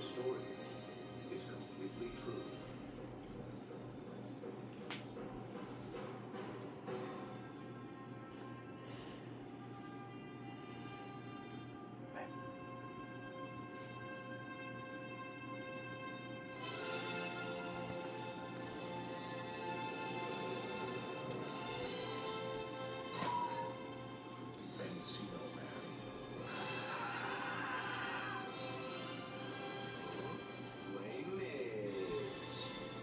story is completely true. Encino Man. Flame is.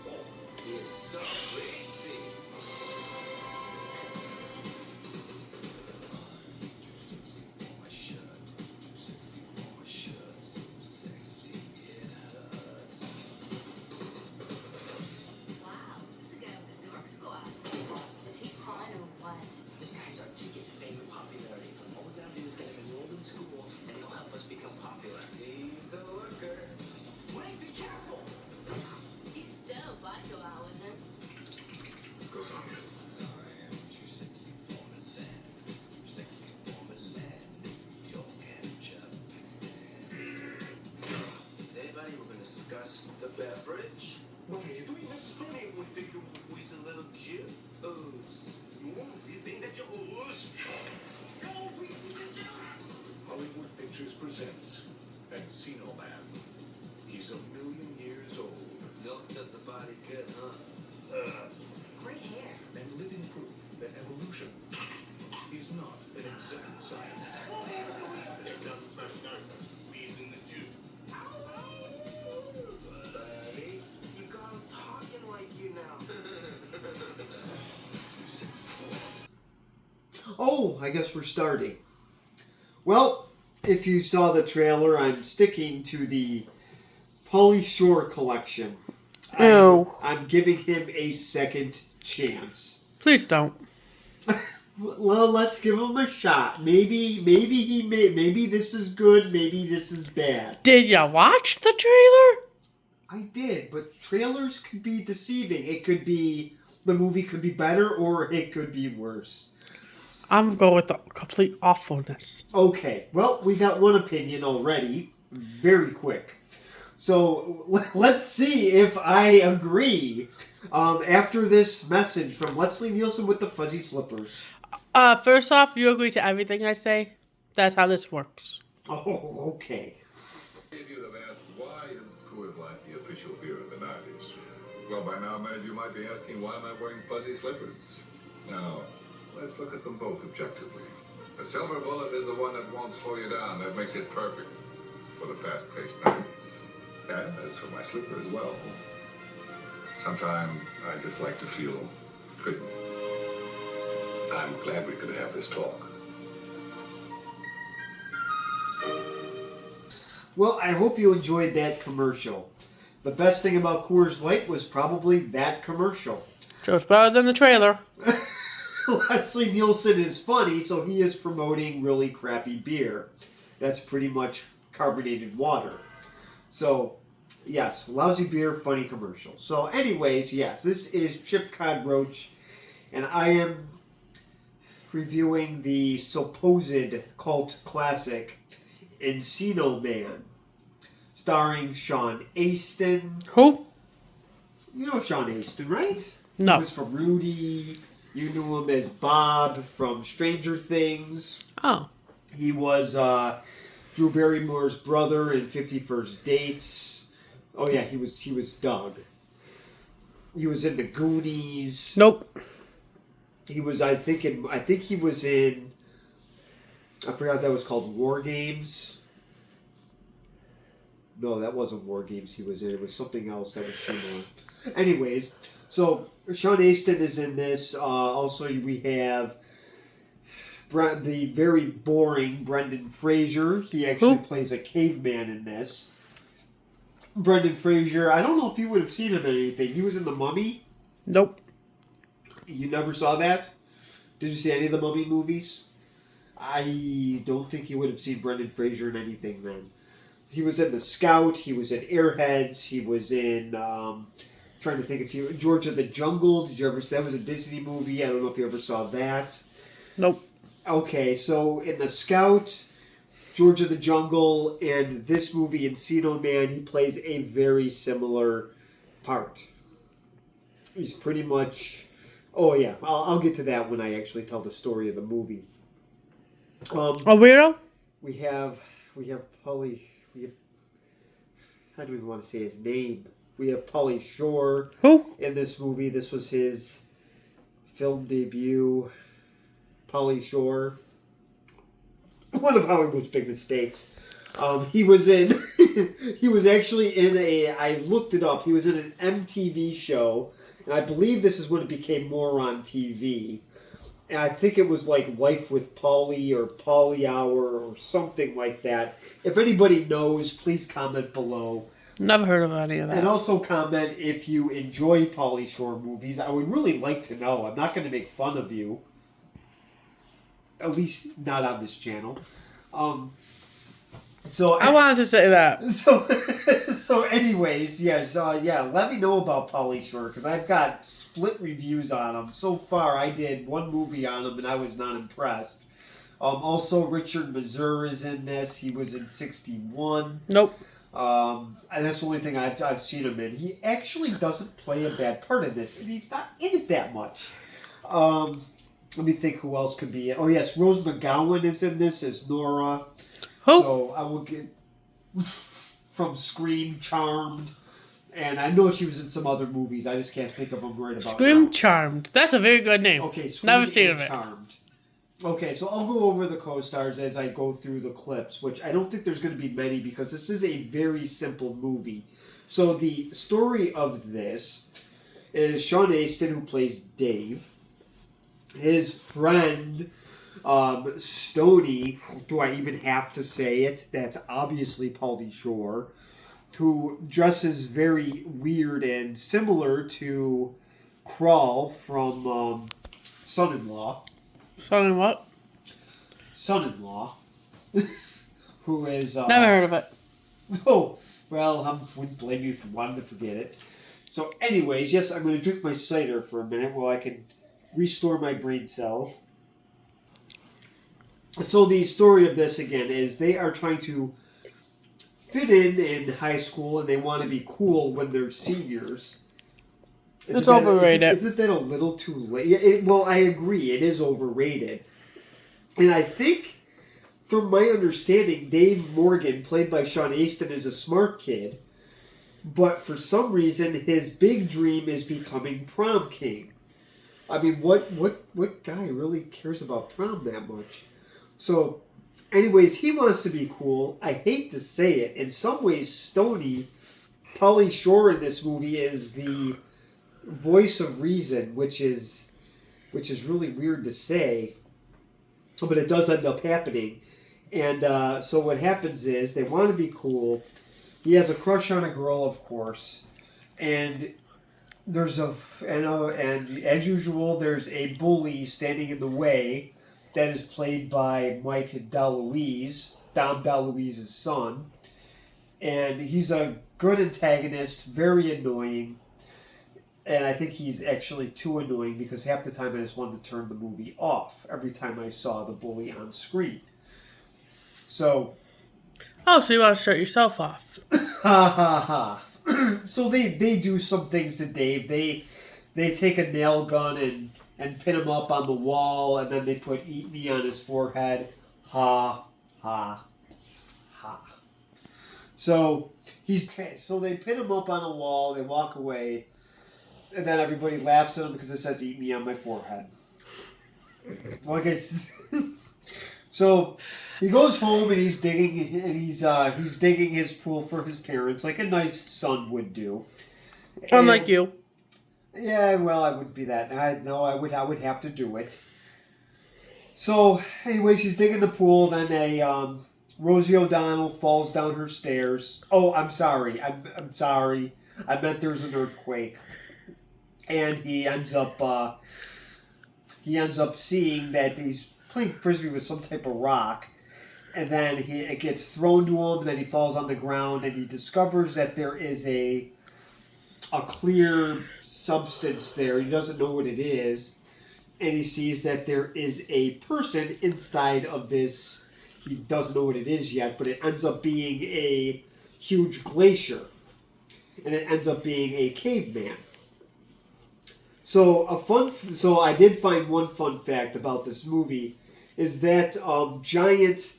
Oh, he is so racy. My shirt, too sexy for my shirt, so sexy it hurts. Wow, this is a guy with the dork squad. Is he fun or what? This guy's our ticket to fame and popularity. All we gotta do is get him enrolled in school, and he'll help us become popular. He's a looker. Wait, be careful! He's dope. I'd go out with him. Go zombies. I am too sexy for the land. Too sexy for the land. New York and Japan. Anybody, we're gonna discuss the beverage. What are you doing? Honey, we think you squeeze a little juice. You think that you ooze? No, we see the juice. Hollywood Pictures presents Encino Man. He's 1,000,000 years old Milk does the body good, huh? Great hair. and living proof that evolution is not an exact science. Here comes the first doctor. Squeezing the juice. Buddy, you got him talking like you now. Oh, I guess we're starting. Well, if you saw the trailer, I'm sticking to the Pauly Shore collection. Ew. I'm giving him a second chance. Please don't. Well, let's give him a shot. Maybe this is good. Maybe this is bad. Did you watch the trailer? I did, but trailers could be deceiving. It could be the movie could be better, or it could be worse. I'm going with the complete awfulness. Okay, well, we got one opinion already. Very quick. So let's see if I agree. After this message from Leslie Nielsen with the fuzzy slippers. First off, you agree to everything I say? That's how this works. Oh, okay. If you have asked why is Coors Light the official beer of the 90s? Well, by now, many of you might be asking why am I wearing fuzzy slippers? Now, let's look at them both objectively. The silver bullet is the one that won't slow you down. That makes it perfect for the fast-paced 90s. And as for my slipper as well, sometimes I just like to feel pretty. I'm glad we could have this talk. Well, I hope you enjoyed that commercial. The best thing about Coors Light was probably that commercial. So it's better than the trailer. Leslie Nielsen is funny, so he is promoting really crappy beer. That's pretty much carbonated water. So, yes, lousy beer, funny commercial. So, anyways, yes, this is Chip Cod Roach, and I am reviewing the supposed cult classic Encino Man, starring Sean Astin. Who? You know Sean Astin, right? No. He was from Rudy. You knew him as Bob from Stranger Things. Oh. He was Drew Barrymore's brother in 50 First Dates. Oh yeah, he was Doug. He was in the Goonies. Nope. He was I think he was in I forgot that was called War Games. No, that wasn't War Games he was in. It was something else that was similar. Anyways, so Sean Astin is in this. Also, we have the very boring Brendan Fraser. He actually plays a caveman in this. Brendan Fraser, I don't know if you would have seen him in anything. He was in The Mummy. Nope. You never saw that? Did you see any of the Mummy movies? I don't think you would have seen Brendan Fraser in anything then. He was in The Scout. He was in Airheads. He was in... trying to think if you... George of the Jungle. Did you ever... That was a Disney movie. I don't know if you ever saw that. Nope. Okay, so in The Scout, George of the Jungle and this movie, Encino Man, he plays a very similar part. He's pretty much... Oh, yeah. I'll get to that when I actually tell the story of the movie. A weirdo? We have Pauly... How do we want to say his name? We have Pauly Shore. Who? In this movie. This was his film debut. Pauly Shore. One of Hollywood's big mistakes. He was in... he was actually in a... I looked it up. He was in an MTV show. And I believe this is when it became more on TV. And I think it was like Life with Pauly or Pauly Hour or something like that. If anybody knows, please comment below. Never heard of any of that. And also comment if you enjoy Pauly Shore movies. I would really like to know. I'm not going to make fun of you. At least not on this channel. So I wanted to say that. So anyways, yes, let me know about Pauly Shore, because I've got split reviews on him. So far, I did one movie on him, and I was not impressed. Also, Richard Mazur is in this. He was in 61. Nope. And that's the only thing I've seen him in. He actually doesn't play a bad part in this, and he's not in it that much. Let me think who else could be in. Oh, yes, Rose McGowan is in this as Nora. Who? So I will get... from Scream, Charmed, and I know she was in some other movies. I just can't think of them right about Scream now. Charmed. That's a very good name. Okay, Scream Never seen and of it. Charmed. Okay, so I'll go over the co-stars as I go through the clips, which I don't think there's going to be many because this is a very simple movie. So the story of this is Sean Astin, who plays Dave. His friend... Stoney, do I even have to say it? That's obviously Pauly Shore, who dresses very weird and similar to Crawl from Son-in-Law. Son in what? Son-in-Law, who is... Never heard of it. Oh, well, I wouldn't blame you for wanting to forget it. So anyways, yes, I'm going to drink my cider for a minute while I can restore my brain cells. So the story of this, again, is they are trying to fit in high school, and they want to be cool when they're seniors. It's overrated. Isn't that a little too late? Well, I agree. It is overrated. And I think, from my understanding, Dave Morgan, played by Sean Astin, is a smart kid. But for some reason, his big dream is becoming prom king. I mean, what guy really cares about prom that much? So, anyways, he wants to be cool. I hate to say it. In some ways, Stoney, Pauly Shore in this movie is the voice of reason, which is really weird to say, but it does end up happening. And so what happens is they want to be cool. He has a crush on a girl, of course, and and as usual, there's a bully standing in the way. That is played by Mike DeLuise, Dom DeLuise's son. And he's a good antagonist, very annoying. And I think he's actually too annoying because half the time I just wanted to turn the movie off every time I saw the bully on screen. So... Oh, so you want to shut yourself off. Ha ha ha. So they do some things to Dave. They take a nail gun and pin him up on the wall, and then they put "Eat Me" on his forehead. Ha, ha, ha. So so they pin him up on a wall, they walk away, and then everybody laughs at him because it says "Eat Me" on my forehead. Like so he goes home and he's digging his pool for his parents, like a nice son would do. Unlike you. Yeah, well, I wouldn't be that. I would have to do it. So, anyways, she's digging the pool. Then Rosie O'Donnell falls down her stairs. Oh, I'm sorry. I'm sorry. I meant there's an earthquake, and he ends up seeing that he's playing frisbee with some type of rock, and then it gets thrown to him. And then he falls on the ground, and he discovers that there is a clear substance there. He doesn't know what it is, and he sees that there is a person inside of this He doesn't know what it is yet, but it ends up being a huge glacier. And it ends up being a caveman. So I did find one fun fact about this movie is that giant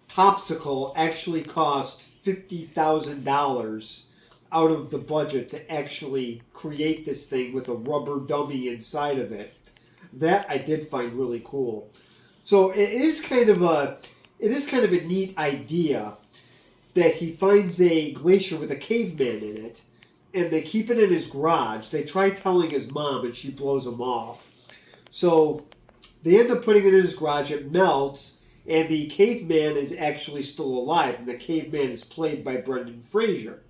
popsicle actually cost $50,000 out of the budget to actually create this thing with a rubber dummy inside of it. That I did find really cool. So it is kind of a neat idea that he finds a glacier with a caveman in it, and they keep it in his garage. They try telling his mom, and she blows him off. So they end up putting it in his garage. It melts, and the caveman is actually still alive, and the caveman is played by Brendan Fraser.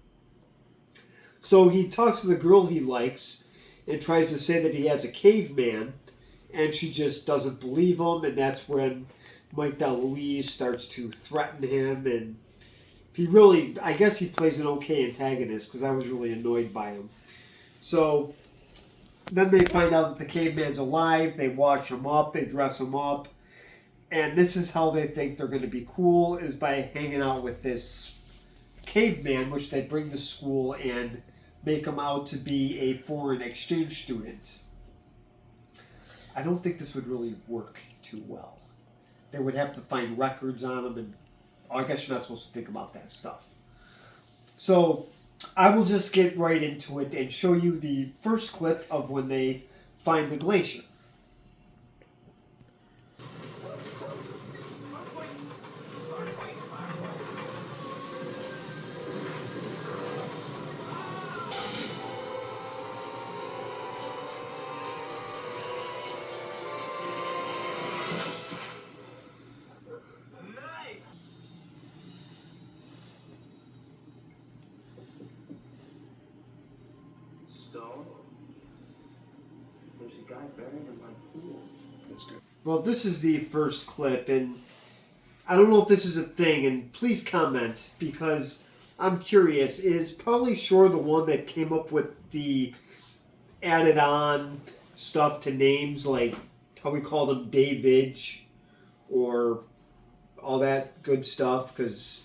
So he talks to the girl he likes and tries to say that he has a caveman, and she just doesn't believe him, and that's when Mike DeLuise starts to threaten him, and I guess he plays an okay antagonist, because I was really annoyed by him. So then they find out that the caveman's alive, they wash him up, they dress him up, and this is how they think they're going to be cool, is by hanging out with this caveman, which they bring to school and make him out to be a foreign exchange student. I don't think this would really work too well. They would have to find records on him, and I guess you're not supposed to think about that stuff. So I will just get right into it and show you the first clip of when they find the glacier. There's a guy buried in my pool. That's good. Well, this is the first clip, and I don't know if this is a thing, and please comment, because I'm curious. Is Pauly Shore the one that came up with the added on stuff to names, like how we call them Davidge, or all that good stuff? Because,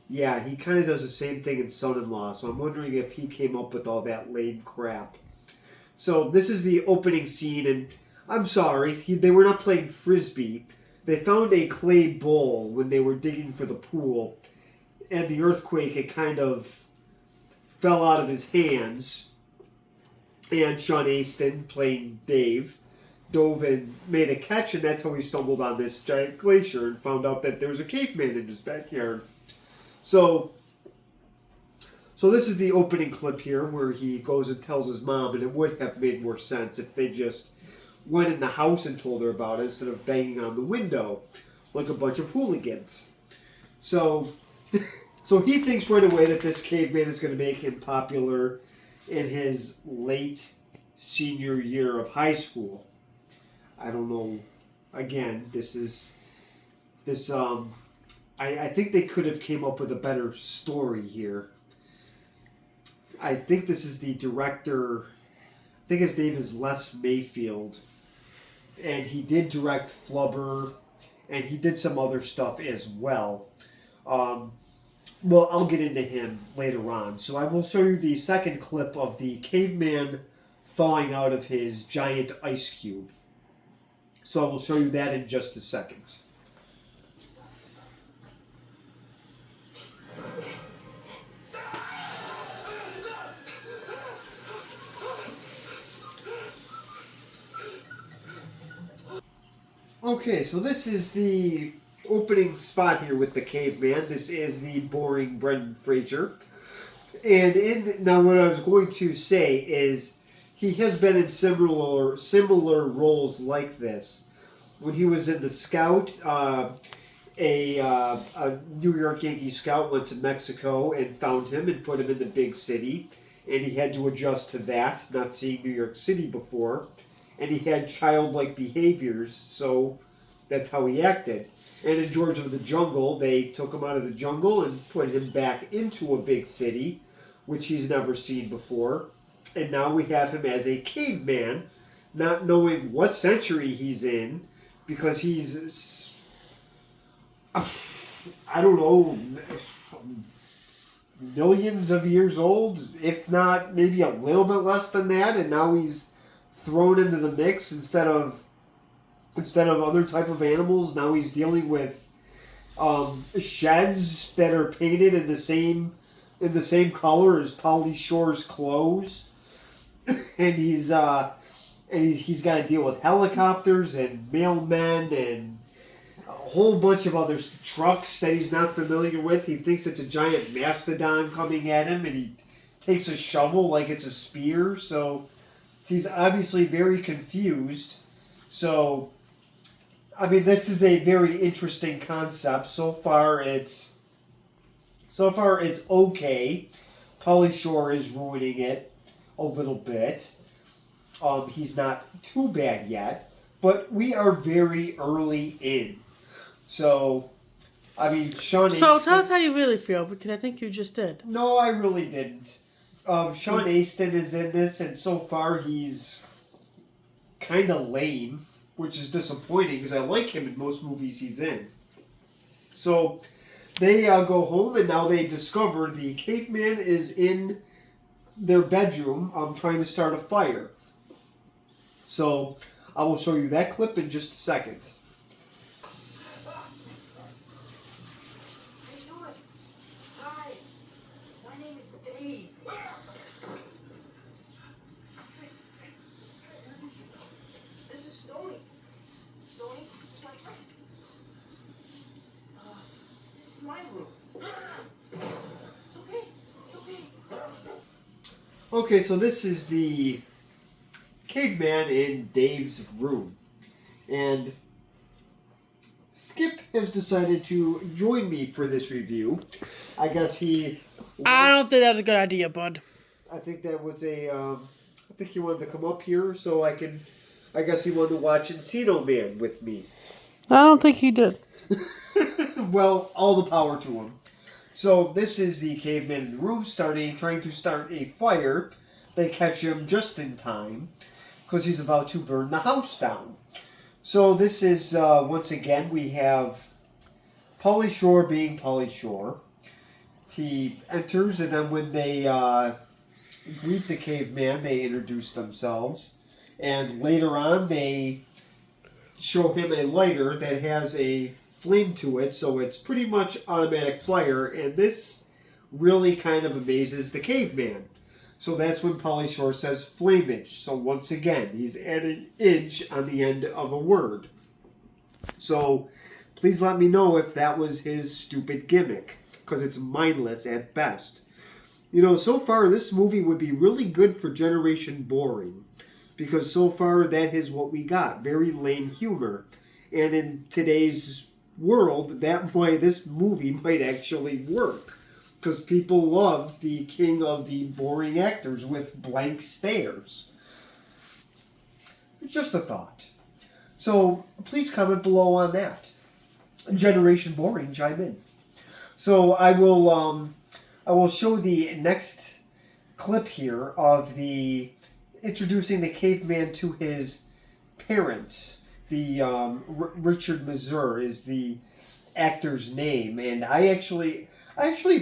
yeah, he kind of does the same thing in Son-in-Law, so I'm wondering if he came up with all that lame crap. So this is the opening scene, and I'm sorry, they were not playing Frisbee. They found a clay bowl when they were digging for the pool, and the earthquake, it kind of fell out of his hands, and Sean Astin, playing Dave, dove and made a catch, and that's how he stumbled on this giant glacier and found out that there was a caveman in his backyard. So this is the opening clip here where he goes and tells his mom, and it would have made more sense if they just went in the house and told her about it instead of banging on the window like a bunch of hooligans. So he thinks right away that this caveman is going to make him popular in his late senior year of high school. I don't know. Again, I think they could have came up with a better story here. I think this is the director. I think his name is Les Mayfield, and he did direct Flubber, and he did some other stuff as well. Well, I'll get into him later on. So I will show you the second clip of the caveman thawing out of his giant ice cube. So I will show you that in just a second. Okay, so this is the opening spot here with the caveman. This is the boring Brendan Fraser. And now what I was going to say is he has been in similar roles like this. When he was in the Scout, a New York Yankee scout went to Mexico and found him and put him in the big city. And he had to adjust to that, not seeing New York City before. And he had childlike behaviors, so that's how he acted. And in George of the Jungle, they took him out of the jungle and put him back into a big city, which he's never seen before. And now we have him as a caveman, not knowing what century he's in, because he's I don't know, millions of years old, if not maybe a little bit less than that, and now he's thrown into the mix instead of other type of animals. Now he's dealing with sheds that are painted in the same color as Pauly Shore's clothes, and he's got to deal with helicopters and mailmen and a whole bunch of other trucks that he's not familiar with. He thinks it's a giant mastodon coming at him, and he takes a shovel like it's a spear. So he's obviously very confused. So, I mean, this is a very interesting concept. So far, it's okay. Pauly Shore is ruining it a little bit. He's not too bad yet, but we are very early in. So, I mean, Sean. So tell us how you really feel, because I think you just did. No, I really didn't. Sean Astin is in this, and so far he's kind of lame, which is disappointing because I like him in most movies he's in. So they go home, and now they discover the caveman is in their bedroom trying to start a fire. So I will show you that clip in just a second. How you doing? Hi. My name is Dave. This is Stony. Stony, this is my friend. This is my room. It's okay. It's okay. Okay, so this is the caveman in Dave's room. And Skip has decided to join me for this review. I guess I don't think that was a good idea, bud. I think that was I think he wanted to come up here so I guess he wanted to watch Encino Man with me. I don't think he did. Well, all the power to him. So this is the caveman in the room trying to start a fire. They catch him just in time because he's about to burn the house down. So this is, once again, we have Pauly Shore being Pauly Shore. He enters, and then when they greet the caveman, they introduce themselves. And later on, they show him a lighter that has a flame to it, so it's pretty much automatic fire, and this really kind of amazes the caveman. So that's when Pauly Shore says flameage. So once again, he's adding "age" on the end of a word. So please let me know if that was his stupid gimmick, because it's mindless at best. You know, so far this movie would be really good for Generation Boring, because so far that is what we got. Very lame humor. And in today's world, this movie might actually work. Because people love the king of the boring actors with blank stares. Just a thought. So please comment below on that. Generation Boring, chime in. So I will show the next clip here of introducing the caveman to his parents. The Richard Mazur is the actor's name, and I actually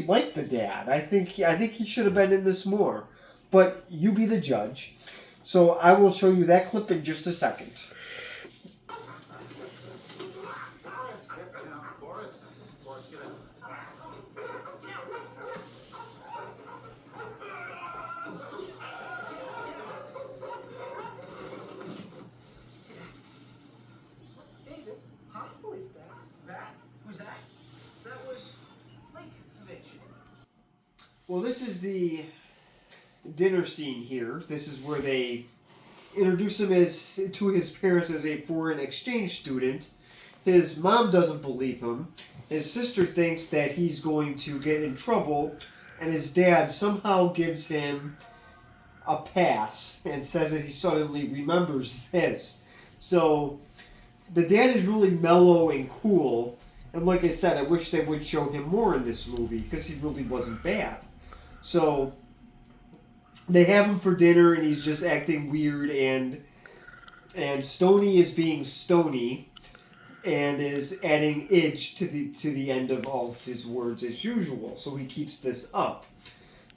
like the dad. I think he should have been in this more. But you be the judge. So I will show you that clip in just a second. David, huh? Who is that? That? Who's that? That was Mitch. Well, this is the dinner scene here. This is where they introduce him to his parents as a foreign exchange student. His mom doesn't believe him. His sister thinks that he's going to get in trouble, and his dad somehow gives him a pass and says that he suddenly remembers this. So the dad is really mellow and cool, and like I said, I wish they would show him more in this movie because he really wasn't bad. So they have him for dinner, and he's just acting weird, and Stony is being Stony. and is adding "idge" to the end of all of his words as usual. So he keeps this up.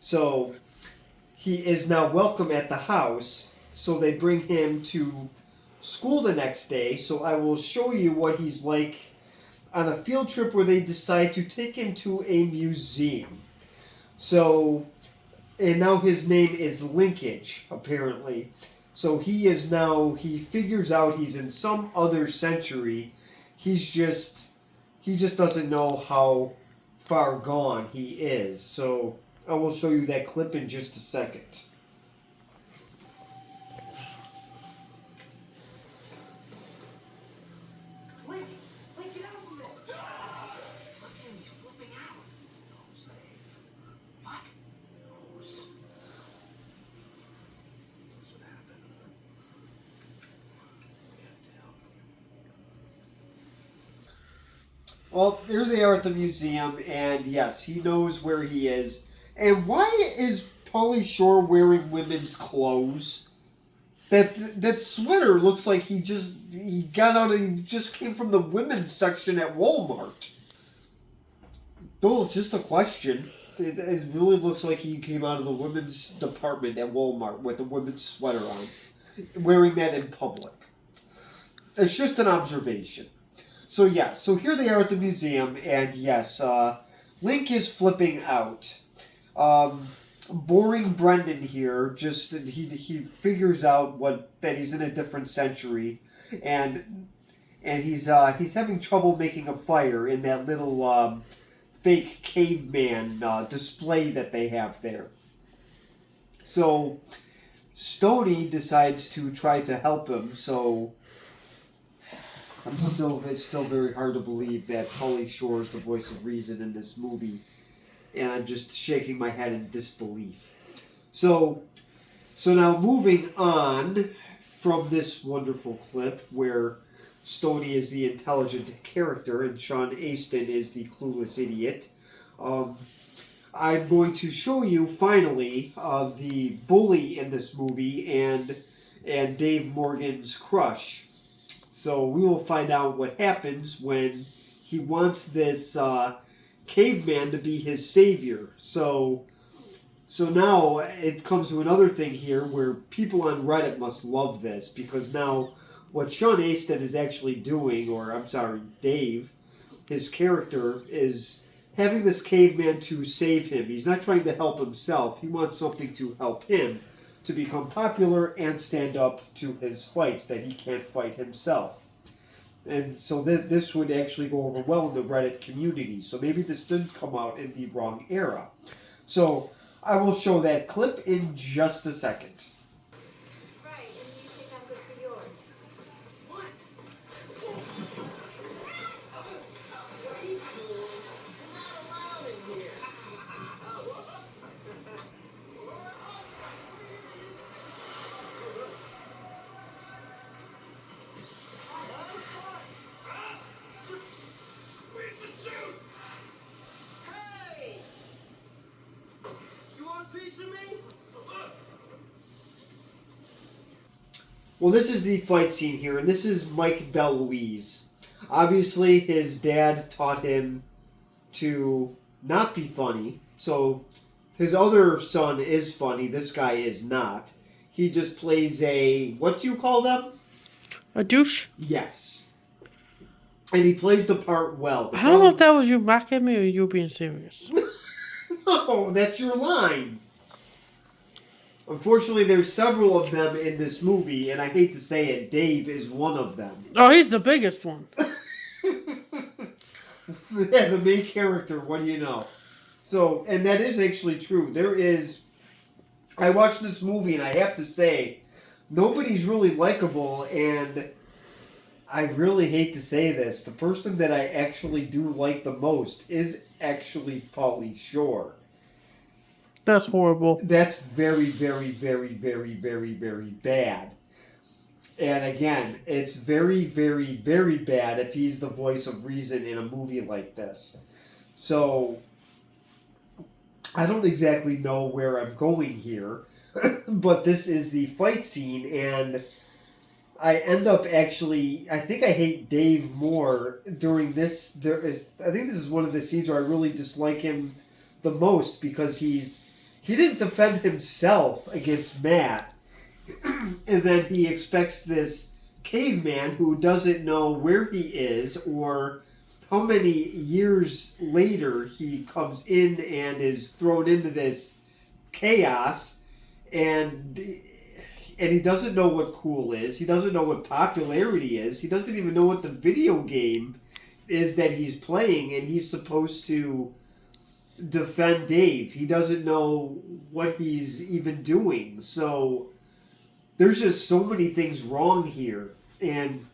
So he is now welcome at the house. So they bring him to school the next day. So I will show you what he's like on a field trip where they decide to take him to a museum. So, and now his name is Linkage, apparently. So he figures out he's in some other century. He just doesn't know how far gone he is. So I will show you that clip in just a second. Link, get out of it. Look at him, he's flipping out. Nose, Dave. What? Nose. That's what happened. We have to help him. Well, there they are at the museum, and yes, he knows where he is. And why is Pauly Shore wearing women's clothes? That sweater looks like he just came from the women's section at Walmart. Though it's just a question. It really looks like he came out of the women's department at Walmart with a women's sweater on, wearing that in public. It's just an observation. So yeah, so here they are at the museum, and yes, Link is flipping out. Boring Brendan here, just he figures out that he's in a different century, and he's having trouble making a fire in that little fake caveman display that they have there. So Stoney decides to try to help him. So it's still very hard to believe that Pauly Shore is the voice of reason in this movie. And I'm just shaking my head in disbelief. So now moving on from this wonderful clip where Stoney is the intelligent character and Sean Astin is the clueless idiot, I'm going to show you finally the bully in this movie and Dave Morgan's crush. So we will find out what happens when he wants this caveman to be his savior. So now it comes to another thing here where people on Reddit must love this, because now what Sean Astin is actually doing, or I'm sorry, Dave, his character, is having this caveman to save him. He's not trying to help himself. He wants something to help him to become popular and stand up to his fights that he can't fight himself. And so this would actually go over well in the Reddit community. So maybe this didn't come out in the wrong era. So I will show that clip in just a second. Right, and you think I'm good for yours. What? Where's the juice? Hey! You want a piece of me? Well, this is the fight scene here, and this is Mike DeLuise. Obviously, his dad taught him to not be funny, so his other son is funny. This guy is not. He just plays a, what do you call them? A douche? Yes. And he plays the part well. I don't know if that was you mocking me or you being serious. No, that's your line. Unfortunately, there's several of them in this movie, and I hate to say it, Dave is one of them. Oh, he's the biggest one. Yeah, the main character, what do you know? So, and that is actually true. I watched this movie, and I have to say, nobody's really likable, and I really hate to say this, the person that I actually do like the most is actually Pauly Shore. That's horrible. That's very, very, very, very, very, very bad. And again, it's very, very, very bad if he's the voice of reason in a movie like this. So, I don't exactly know where I'm going here, but this is the fight scene, and I end up actually, I think I hate Dave more during this. I think this is one of the scenes where I really dislike him the most because he didn't defend himself against Matt, and then he expects this caveman who doesn't know where he is or how many years later he comes in and is thrown into this chaos, and he doesn't know what cool is. He doesn't know what popularity is. He doesn't even know what the video game is that he's playing, and he's supposed to defend Dave. He doesn't know what he's even doing. So there's just so many things wrong here, and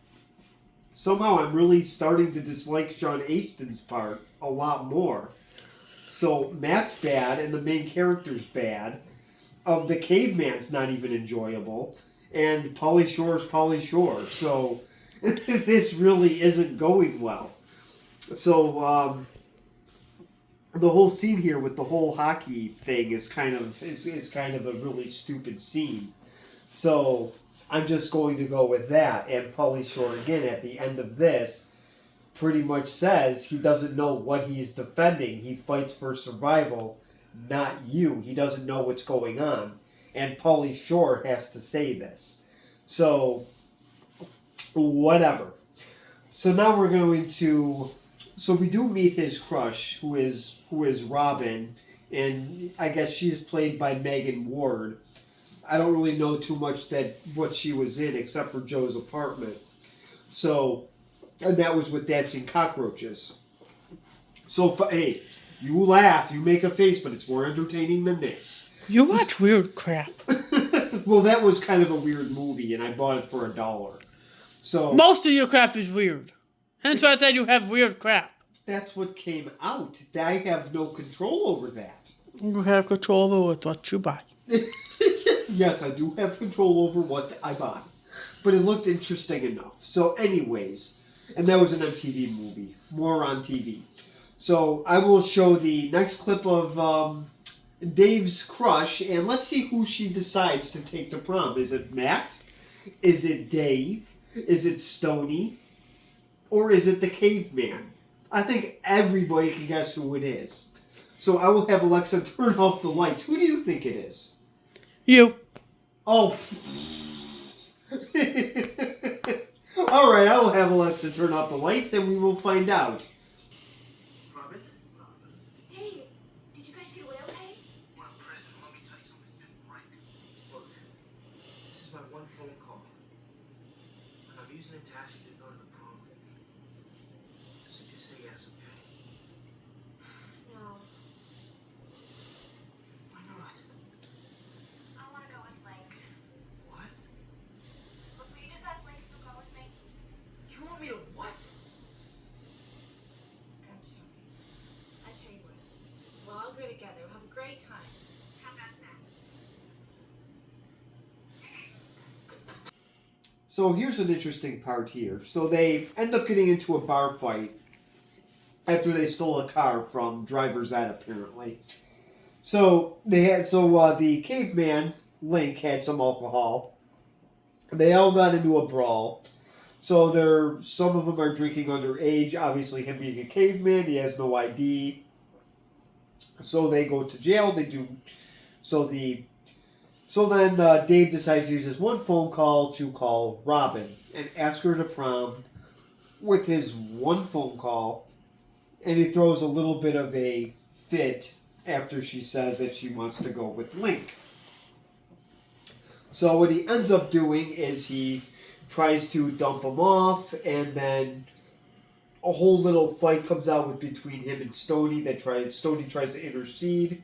somehow I'm really starting to dislike Sean Astin's part a lot more. So Matt's bad, and the main character's bad. The caveman's not even enjoyable, and Pauly Shore's Pauly Shore. So this really isn't going well. So the whole scene here with the whole hockey thing is kind of a really stupid scene. So I'm just going to go with that. And Pauly Shore again at the end of this pretty much says he doesn't know what he's defending. He fights for survival, not you. He doesn't know what's going on. And Pauly Shore has to say this. So, whatever. So now we're going to... So we do meet his crush, who is Robin. And I guess she's played by Megan Ward. I don't really know too much what she was in except for Joe's Apartment. So, and that was with Dancing Cockroaches. So, hey... You laugh, you make a face, but it's more entertaining than this. You watch weird crap. Well, that was kind of a weird movie, and I bought it for $1. So Most of your crap is weird. Hence why I said you have weird crap. that's what came out. I have no control over that. You have control over what you buy. Yes, I do have control over what I buy. But it looked interesting enough. So anyways, and that was an MTV movie. More on TV. So I will show the next clip of Dave's crush, and let's see who she decides to take to prom. Is it Matt? Is it Dave? Is it Stoney? Or is it the caveman? I think everybody can guess who it is. So I will have Alexa turn off the lights. Who do you think it is? You. Oh. All right, I will have Alexa turn off the lights, and we will find out. Robin? Dave, did you guys get away okay? Well, President, let me tell you something right. Look, this is my one phone call. And I'm using it to ask you to go to the prom with me. So just say yes, okay? No. Why not? I want to go with Blake. What? Look, will you just ask Blake to go with me? You want me to what? I'm sorry. I tell you what. We'll all go together. We'll have a great time. How about that? So here's an interesting part here. So they end up getting into a bar fight after they stole a car from Driver's Ed, apparently. So the caveman Link had some alcohol. They all got into a brawl. So some of them are drinking underage. Obviously, him being a caveman, he has no ID. So they go to jail. They do. So then Dave decides to use his one phone call to call Robin and ask her to prom with his one phone call. And he throws a little bit of a fit after she says that she wants to go with Link. So what he ends up doing is he tries to dump him off, and then a whole little fight comes out between him and Stoney. Stoney tries to intercede,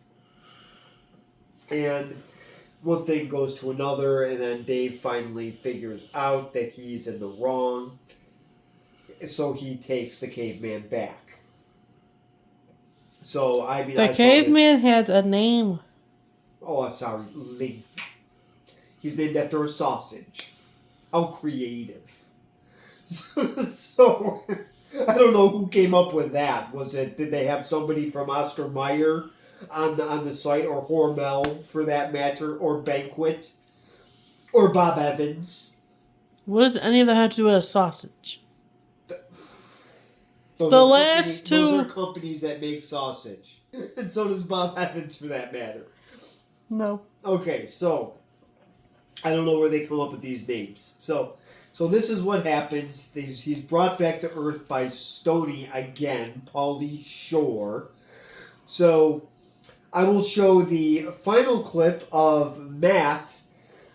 and one thing goes to another, and then Dave finally figures out that he's in the wrong, so he takes the caveman back. So I mean, The caveman had a name. Oh, sorry, Link. He's named after a sausage. How creative. So I don't know who came up with that. Did they have somebody from Oscar Mayer on the site, or Hormel for that matter, or Banquet, or Bob Evans? What does any of that have to do with a sausage? Those The are last those are two- companies that make sausage. And so does Bob Evans, for that matter. No. Okay, so I don't know where they come up with these names. So this is what happens. He's brought back to Earth by Stony again, Pauly Shore. So I will show the final clip of Matt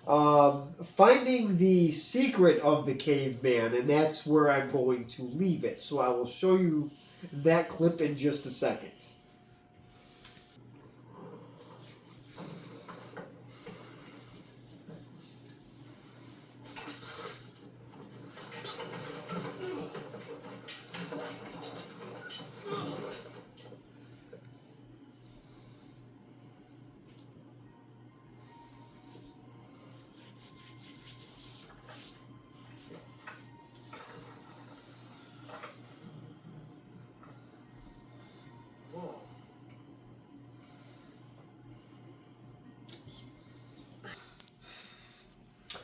finding the secret of the caveman, and that's where I'm going to leave it. So I will show you that clip in just a second.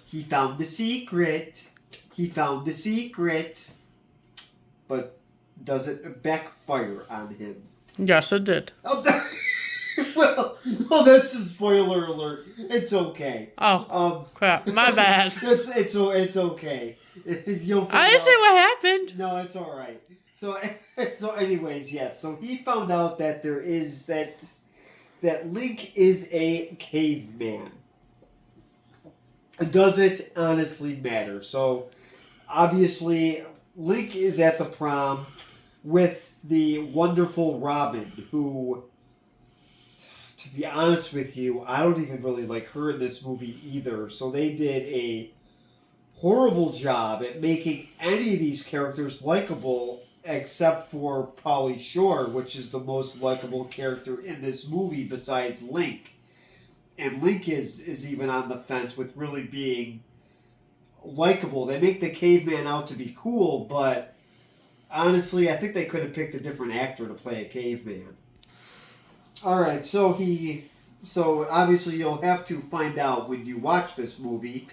He found the secret. He found the secret. But does it backfire on him? Yes, it did. Oh, well, that's a spoiler alert. It's okay. Oh, crap. My bad. It's okay. You'll find I didn't say out. what happened. No, it's all right. So anyways, yes. So he found out that there is that Link is a caveman. Does it honestly matter? So obviously, Link is at the prom with the wonderful Robin, who, to be honest with you, I don't even really like her in this movie either. So they did a horrible job at making any of these characters likable, except for Pauly Shore, which is the most likable character in this movie besides Link. And Link is even on the fence with really being likable. They make the caveman out to be cool, but honestly, I think they could have picked a different actor to play a caveman. All right, so obviously you'll have to find out when you watch this movie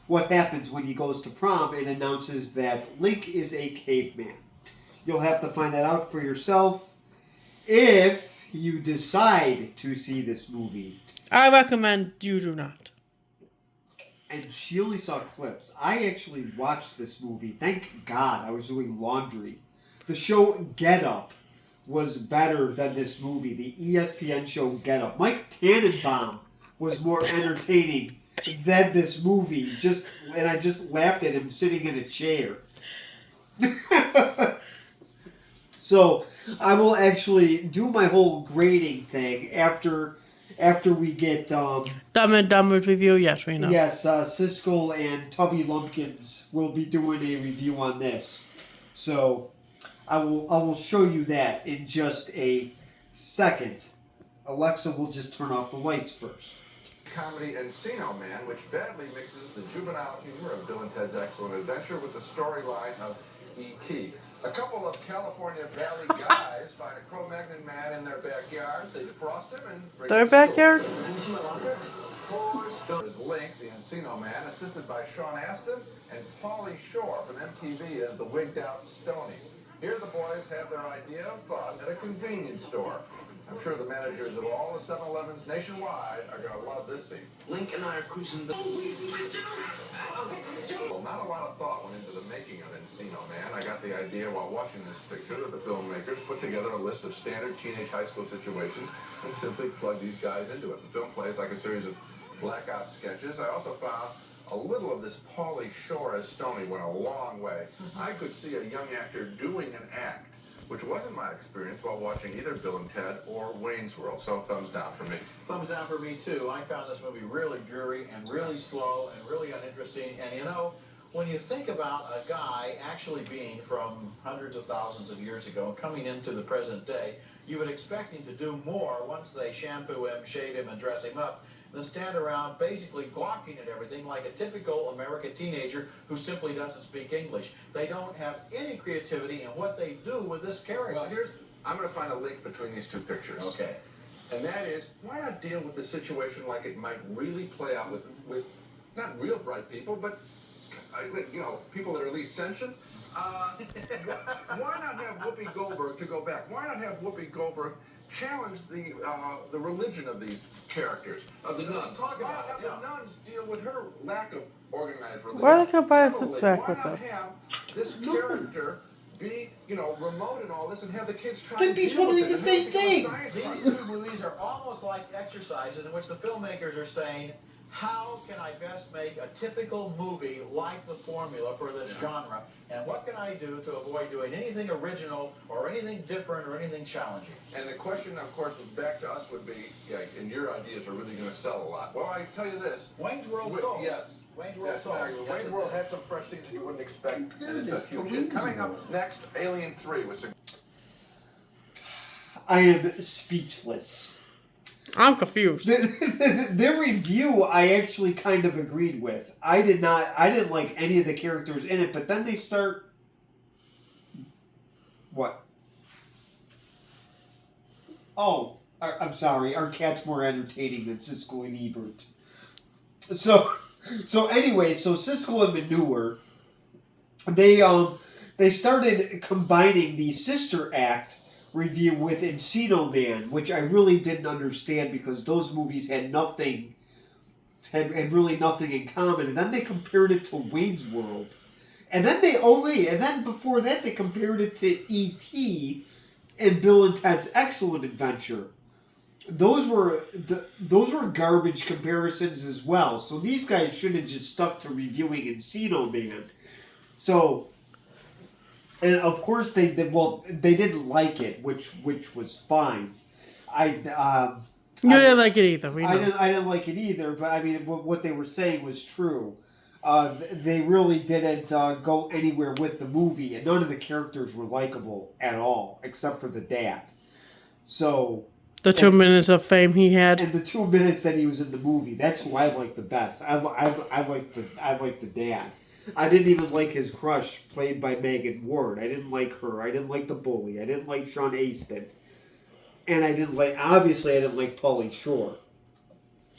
what happens when he goes to prom and announces that Link is a caveman. You'll have to find that out for yourself if you decide to see this movie. I recommend you do not. And she only saw clips. I actually watched this movie. Thank God I was doing laundry. The show Get Up was better than this movie. The ESPN show Get Up. Mike Tannenbaum was more entertaining than this movie. And I just laughed at him sitting in a chair. So I will actually do my whole grading thing after we get Dumb and Dumber's review, yes, we know. Yes, Siskel and Tubby Lumpkins will be doing a review on this. So I will show you that in just a second. Alexa will just turn off the lights first. Comedy Encino Man, which badly mixes the juvenile humor of Bill and Ted's Excellent Adventure with the storyline of E.T. A couple of California Valley guys find a Cro-Magnon man in their backyard. They defrost him and bring Their him to backyard? school. Poor Stone is Link, the Encino Man, assisted by Sean Astin and Pauly Shore from MTV as the wigged-out Stony. Here the boys have their idea of fun at a convenience store. I'm sure the managers of all the 7-Elevens nationwide are going to love this scene. Link and I are cruising the... Well, not a lot of thought went into the making of Encino Man. I got the idea while watching this picture that the filmmakers put together a list of standard teenage high school situations and simply plugged these guys into it. The film plays like a series of blackout sketches. I also found a little of this Pauly Shore as Stony went a long way. I could see a young actor doing an act, which wasn't my experience while watching either Bill and Ted or Wayne's World. So thumbs down for me. Thumbs down for me, too. I found this movie really dreary and really slow and really uninteresting. And, you know, when you think about a guy actually being from hundreds of thousands of years ago and coming into the present day, you would expect him to do more once they shampoo him, shave him, and dress him up than stand around basically gawking at everything like a typical American teenager who simply doesn't speak English. They don't have any creativity in what they do with this character. Well, I'm going to find a link between these two pictures. Okay. And that is, why not deal with the situation like it might really play out with not real bright people, but people that are at least sentient. Why not have Whoopi Goldberg, to go back, why not have Whoopi Goldberg challenge the religion of these characters, of the nuns? Talk Why about not have it, the nuns deal with her lack of organized religion? Why are they gonna bias Similarly, this track why with not us? have this character be, remote and all this, and have the kids try Stimpy's to deal with wondering it the and same have it become a thing. science These project. two movies are almost like exercises in which the filmmakers are saying, how can I best make a typical movie like the formula for this genre? And what can I do to avoid doing anything original or anything different or anything challenging? And the question, of course, back to us would be, and your ideas are really going to sell a lot. Well, I tell you this. Wayne's World sold. Yes. Wayne's World That's sold. right. Yes, Wayne's it World did. had some fresh things that you wouldn't expect. And it's a huge Wayne's hit. Coming World. up next, Alien 3 with I am speechless. I'm confused. Their review, I actually kind of agreed with. I didn't like any of the characters in it, but then they start... What? Oh, I'm sorry. Our cat's more entertaining than Siskel and Ebert. So anyway, Siskel and Manure, they started combining the Sister Act review with Encino Man, which I really didn't understand because those movies had really nothing in common. And then they compared it to Wayne's World. And then before that they compared it to E.T. and Bill and Ted's Excellent Adventure. Those were garbage comparisons as well. So these guys should have just stuck to reviewing Encino Man. So, and of course they didn't like it, which was fine. You didn't like it either. We know. I didn't like it either, but I mean what they were saying was true. They really didn't go anywhere with the movie, and none of the characters were likable at all, except for the dad. So The 2 minutes of fame he had. and the 2 minutes that he was in the movie, that's who I like the best. I like the dad. I didn't even like his crush, played by Megan Ward. I didn't like her. I didn't like the bully. I didn't like Sean Astin. And obviously I didn't like Pauly Shore.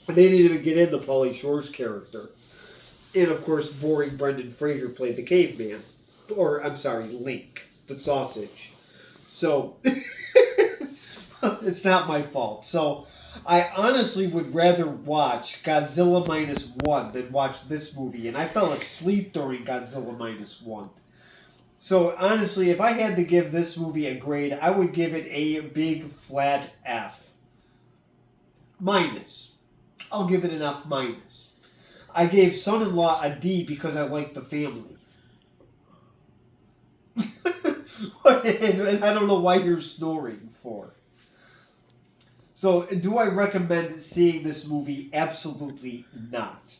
And they didn't even get into Pauly Shore's character. And of course, boring Brendan Fraser played the caveman. Or, I'm sorry, Link, the sausage. So, it's not my fault. So, I honestly would rather watch Godzilla -1 than watch this movie. And I fell asleep during Godzilla -1. So, honestly, if I had to give this movie a grade, I would give it a big flat F. Minus. I'll give it an F minus. I gave Son-in-Law a D because I liked the family. And I don't know why you're snoring for. So, do I recommend seeing this movie? Absolutely not.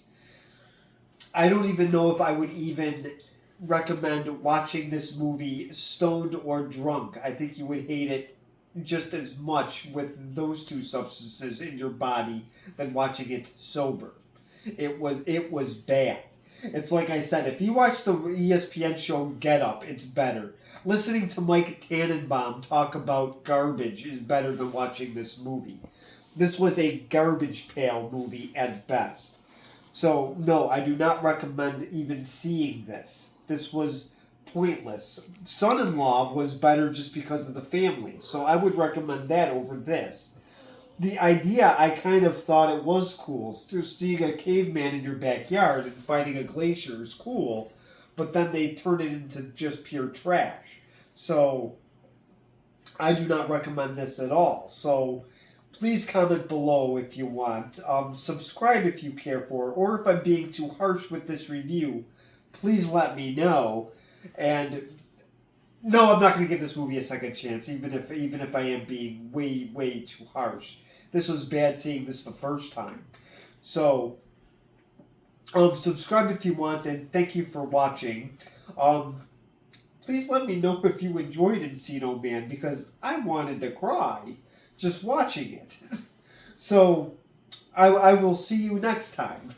I don't even know if I would even recommend watching this movie stoned or drunk. I think you would hate it just as much with those two substances in your body than watching it sober. It was bad. It's like I said, if you watch the ESPN show Get Up, it's better. Listening to Mike Tannenbaum talk about garbage is better than watching this movie. This was a garbage pail movie at best. So, no, I do not recommend even seeing this. This was pointless. Son-in-Law was better just because of the family, so I would recommend that over this. The idea, I kind of thought it was cool. So seeing a caveman in your backyard and fighting a glacier is cool, but then they turn it into just pure trash. So, I do not recommend this at all. So, please comment below if you want. Subscribe if you care for, or if I'm being too harsh with this review, please let me know. And no, I'm not going to give this movie a second chance, even if I am being way too harsh. This was bad seeing this the first time. So, subscribe if you want, and thank you for watching. Please let me know if you enjoyed Encino Man, because I wanted to cry just watching it. So, I will see you next time.